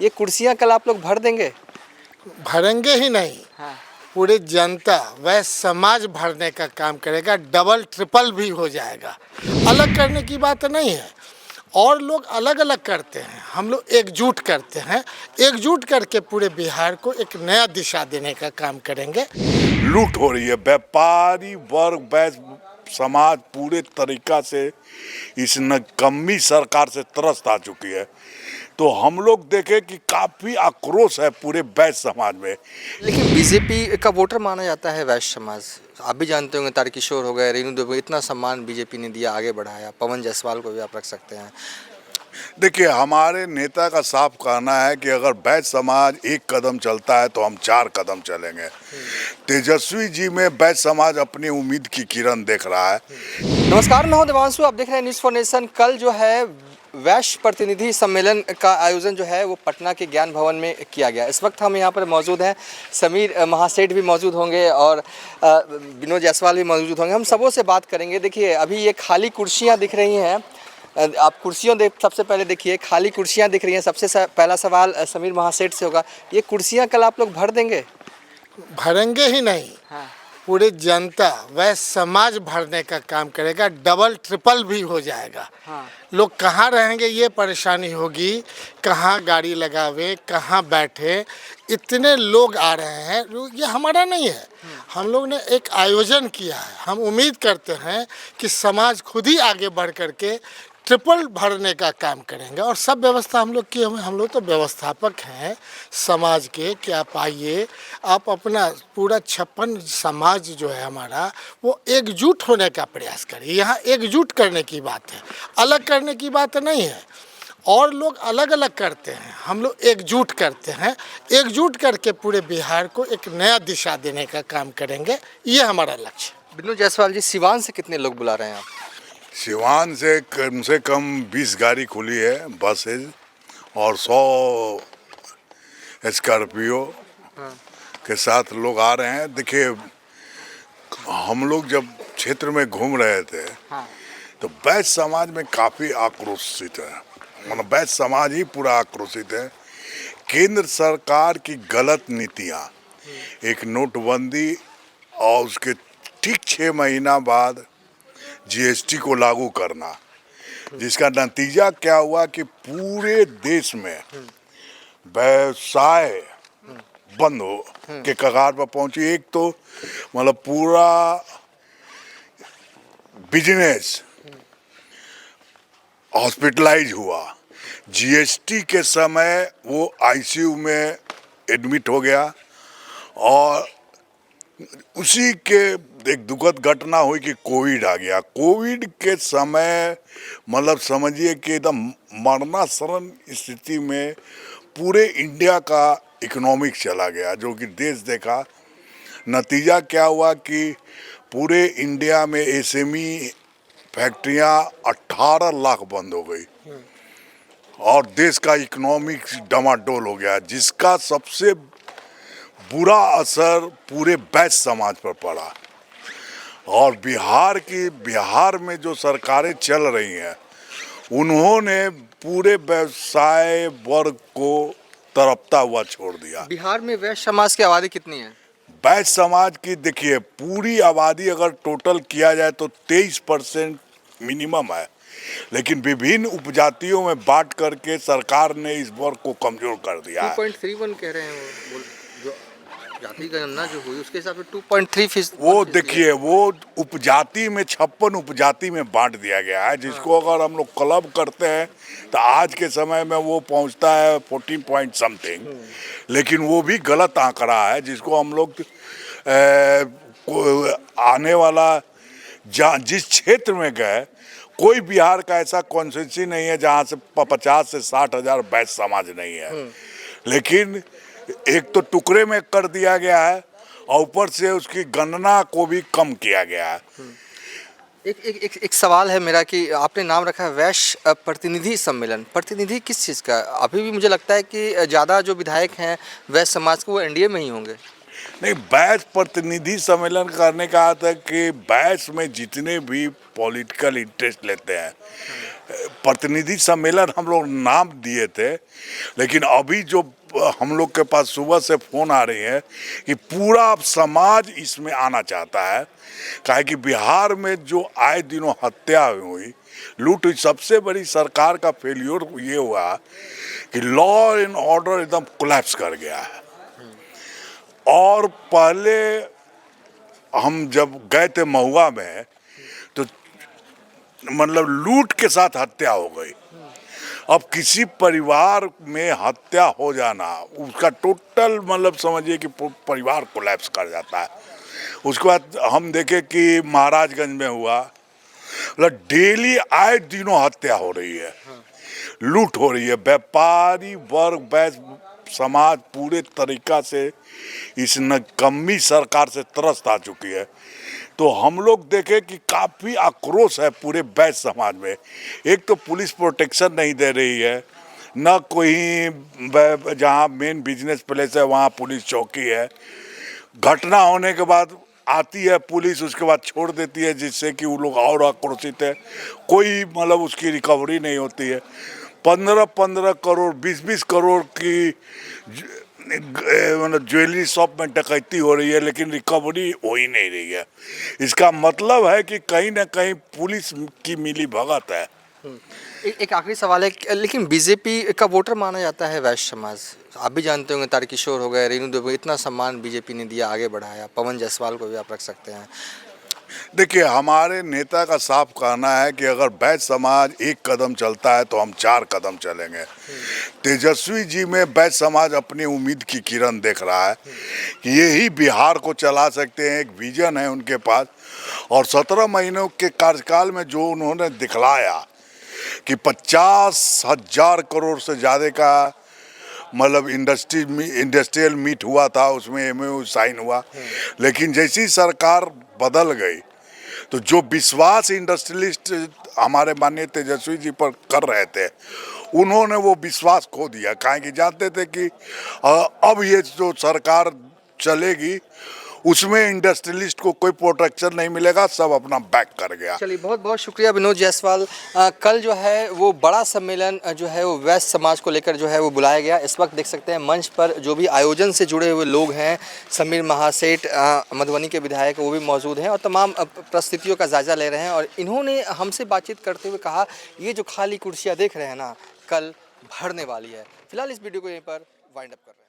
ये कुर्सियां कल आप लोग भर देंगे? भरेंगे ही नहीं, हाँ। पूरी जनता वह समाज भरने का काम करेगा, डबल ट्रिपल भी हो जाएगा। अलग करने की बात नहीं है, और लोग अलग अलग करते हैं, हम लोग एकजुट करते हैं। एकजुट करके पूरे बिहार को एक नया दिशा देने का काम करेंगे। लूट हो रही है, व्यापारी वर्ग समाज पूरे तरीका से इस नकम्मी सरकार से त्रस्त आ चुकी है। तो हम लोग देखें कि काफी आक्रोश है पूरे वैश्य समाज में। लेकिन बीजेपी का वोटर माना जाता है वैश्य समाज। आप भी जानते होंगे, तारकिशोर हो गए, रेणु देवी, इतना सम्मान बीजेपी ने दिया, आगे बढ़ाया। पवन जायसवाल को भी आप रख सकते हैं। देखिए, हमारे नेता का साफ कहना है कि अगर वैश्य समाज एक कदम चलता है तो हम 4 कदम चलेंगे। तेजस्वी जी में वैश्य समाज अपनी उम्मीद की किरण देख रहा है। नमस्कार, मैं हूं देवांशु, आप देख रहे हैं न्यूज़ फॉर नेशन। कल जो है वैश्य प्रतिनिधि सम्मेलन का आयोजन जो है वो पटना के ज्ञान भवन में किया गया। इस वक्त हम यहाँ पर मौजूद हैं, समीर महासेठ भी मौजूद होंगे और विनोद जायसवाल भी मौजूद होंगे। हम सबों से बात करेंगे। देखिए, अभी ये खाली कुर्सियाँ दिख रही हैं, आप कुर्सियों सबसे पहले देखिए, खाली कुर्सियाँ दिख रही हैं। सबसे पहला सवाल समीर महासेठ से होगा, ये कुर्सियाँ कल आप लोग भर देंगे? भरेंगे ही नहीं, हाँ। पूरी जनता वह समाज भरने का काम करेगा, डबल ट्रिपल भी हो जाएगा। हाँ। लोग कहाँ रहेंगे ये परेशानी होगी, कहाँ गाड़ी लगावे, कहाँ बैठे। इतने लोग आ रहे हैं, ये हमारा नहीं है, हम लोग ने एक आयोजन किया है। हम उम्मीद करते हैं कि समाज खुद ही आगे बढ़ करके ट्रिपल भरने का काम करेंगे, और सब व्यवस्था हम लोग किए हुए। हम लोग तो व्यवस्थापक हैं समाज के, कि आप आइए, आप अपना पूरा 56 समाज जो है हमारा, वो एकजुट होने का प्रयास करिए। यहाँ एकजुट करने की बात है, अलग करने की बात नहीं है। और लोग अलग अलग करते हैं, हम लोग एकजुट करते हैं। एकजुट करके पूरे बिहार को एक नया दिशा देने का काम करेंगे, ये हमारा लक्ष्य। विनोद जायसवाल जी, सिवान से कितने लोग बुला रहे हैं आप? सिवान से कम 20 गाड़ी खुली है, बसेज, और 100 स्कॉर्पियो के साथ लोग आ रहे हैं। देखिए, हम लोग जब क्षेत्र में घूम रहे थे, हाँ। तो वैश्य समाज में काफ़ी आक्रोशित है, मतलब वैश्य समाज ही पूरा आक्रोशित है। केंद्र सरकार की गलत नीतियाँ, एक नोटबंदी और उसके ठीक 6 महीना बाद जीएसटी को लागू करना, जिसका नतीजा क्या हुआ कि पूरे देश में व्यवसाय बंद हो के कगार पर पहुंची। एक तो मतलब पूरा बिजनेस हॉस्पिटलाइज हुआ। जीएसटी के समय वो आईसीयू में एडमिट हो गया, और उसी के एक दुखद घटना हुई कि कोविड आ गया। कोविड के समय मतलब समझिए कि एकदम मरणासन्न स्थिति में पूरे इंडिया का इकोनॉमिक चला गया, जो कि देश देखा। नतीजा क्या हुआ कि पूरे इंडिया में एसएमई फैक्ट्रियां 18 लाख बंद हो गई, और देश का इकोनॉमिक डमाडोल हो गया, जिसका सबसे बुरा असर पूरे वैश्य समाज पर पड़ा। और बिहार में जो सरकारें चल रही हैं, उन्होंने पूरे व्यवसाय वर्ग को तरफता हुआ छोड़ दिया। बिहार में वैश्य समाज की आबादी कितनी है? वैश्य समाज की देखिए, पूरी आबादी अगर टोटल किया जाए तो 23% मिनिमम है, लेकिन विभिन्न उपजातियों में बांट करके सरकार ने इस वर्ग को कमजोर कर दिया है। 2.31 कह रहे हैं जो जाति गणना जो हुई, उसके हिसाब से 2.3%। वो देखिए, वो उपजाति में 56 उपजाति में बांट दिया गया है, जिसको अगर हम लोग क्लब करते हैं तो आज के समय में वो पहुंचता है 14 पॉइंट समथिंग। लेकिन वो भी गलत आंकड़ा है, जिसको हम लोग आने वाला जिस क्षेत्र में गए, कोई बिहार का ऐसा कॉन्स्टिट्यूंसी नहीं है जहां से 50 से 60 हजार वैश्य समाज नहीं है। लेकिन एक तो टुकड़े में कर दिया गया है, और ऊपर से उसकी गणना को भी कम किया गया है। एक सवाल है मेरा कि आपने नाम रखा है वैश्य प्रतिनिधि सम्मेलन। प्रतिनिधि किस चीज़ का? अभी भी मुझे लगता है कि ज़्यादा जो विधायक हैं वैश्य समाज के, वो एनडीए में ही होंगे। नहीं, बैस प्रतिनिधि सम्मेलन करने का अर्थ है कि बैस में जितने भी पॉलिटिकल इंटरेस्ट लेते हैं, प्रतिनिधि सम्मेलन हम लोग नाम दिए थे, लेकिन अभी जो हम लोग के पास सुबह से फोन आ रही है कि पूरा समाज इसमें आना चाहता है। काहे कि बिहार में जो आए दिनों हत्या हुई, लूट हुई, सबसे बड़ी सरकार का फेल्योर ये हुआ कि लॉ एंड ऑर्डर एकदम कोलैप्स कर गया है। और पहले हम जब गए थे महुआ में तो मतलब लूट के साथ हत्या हो गई। अब किसी परिवार में हत्या हो जाना, उसका टोटल मतलब समझिए कि परिवार कोलैप्स कर जाता है। उसके बाद हम देखे कि महाराजगंज में हुआ, मतलब डेली आए दिनों हत्या हो रही है, लूट हो रही है। व्यापारी वर्ग समाज पूरे तरीका से इस नकम्मी सरकार से त्रस्त आ चुकी है। तो हम लोग देखे कि काफ़ी आक्रोश है पूरे बैस समाज में। एक तो पुलिस प्रोटेक्शन नहीं दे रही है, न कोई जहाँ मेन बिजनेस प्लेस है वहाँ पुलिस चौकी है। घटना होने के बाद आती है पुलिस, उसके बाद छोड़ देती है, जिससे कि वो लोग और आक्रोशित है। कोई मतलब उसकी रिकवरी नहीं होती है। 15-15 करोड़ 20-20 करोड़ की मतलब ज्वेलरी शॉप में डकैती हो रही है, लेकिन रिकवरी हो ही नहीं रही है। इसका मतलब है कि कहीं ना कहीं पुलिस की मिली भगत है। एक आखिरी सवाल है, लेकिन बीजेपी का वोटर माना जाता है वैश्य समाज। आप भी जानते होंगे, तारकिशोर हो गए, रेणु देवी, इतना सम्मान बीजेपी ने दिया, आगे बढ़ाया। पवन जायसवाल को भी आप रख सकते हैं। देखिए, हमारे नेता का साफ कहना है कि अगर बैस समाज एक कदम चलता है तो हम 4 कदम चलेंगे। तेजस्वी जी में बैस समाज अपनी उम्मीद की किरण देख रहा है कि यही बिहार को चला सकते हैं। एक विजन है उनके पास, और 17 महीनों के कार्यकाल में जो उन्होंने दिखलाया कि 50,000 करोड़ से ज़्यादा का मतलब इंडस्ट्रियल मीट हुआ था, उसमें MOU साइन हुआ। लेकिन जैसी सरकार बदल गई तो जो विश्वास इंडस्ट्रियलिस्ट हमारे माननीय तेजस्वी जी पर कर रहे थे, उन्होंने वो विश्वास खो दिया। काहे कि जानते थे कि अब ये जो सरकार चलेगी उसमें इंडस्ट्रियलिस्ट को कोई प्रोटेक्शन नहीं मिलेगा, सब अपना बैक कर गया। चलिए, बहुत बहुत शुक्रिया विनोद जायसवाल। कल जो है वो बड़ा सम्मेलन जो है वो वैश्य समाज को लेकर जो है वो बुलाया गया। इस वक्त देख सकते हैं मंच पर जो भी आयोजन से जुड़े हुए लोग हैं, समीर महासेठ मधुबनी के विधायक, वो भी मौजूद हैं और तमाम परिस्थितियों का जायजा ले रहे हैं। और इन्होंने हमसे बातचीत करते हुए कहा, ये जो खाली कुर्सियाँ देख रहे हैं ना, कल भरने वाली है। फिलहाल इस वीडियो को यहीं पर वाइंड अप कर रहे हैं।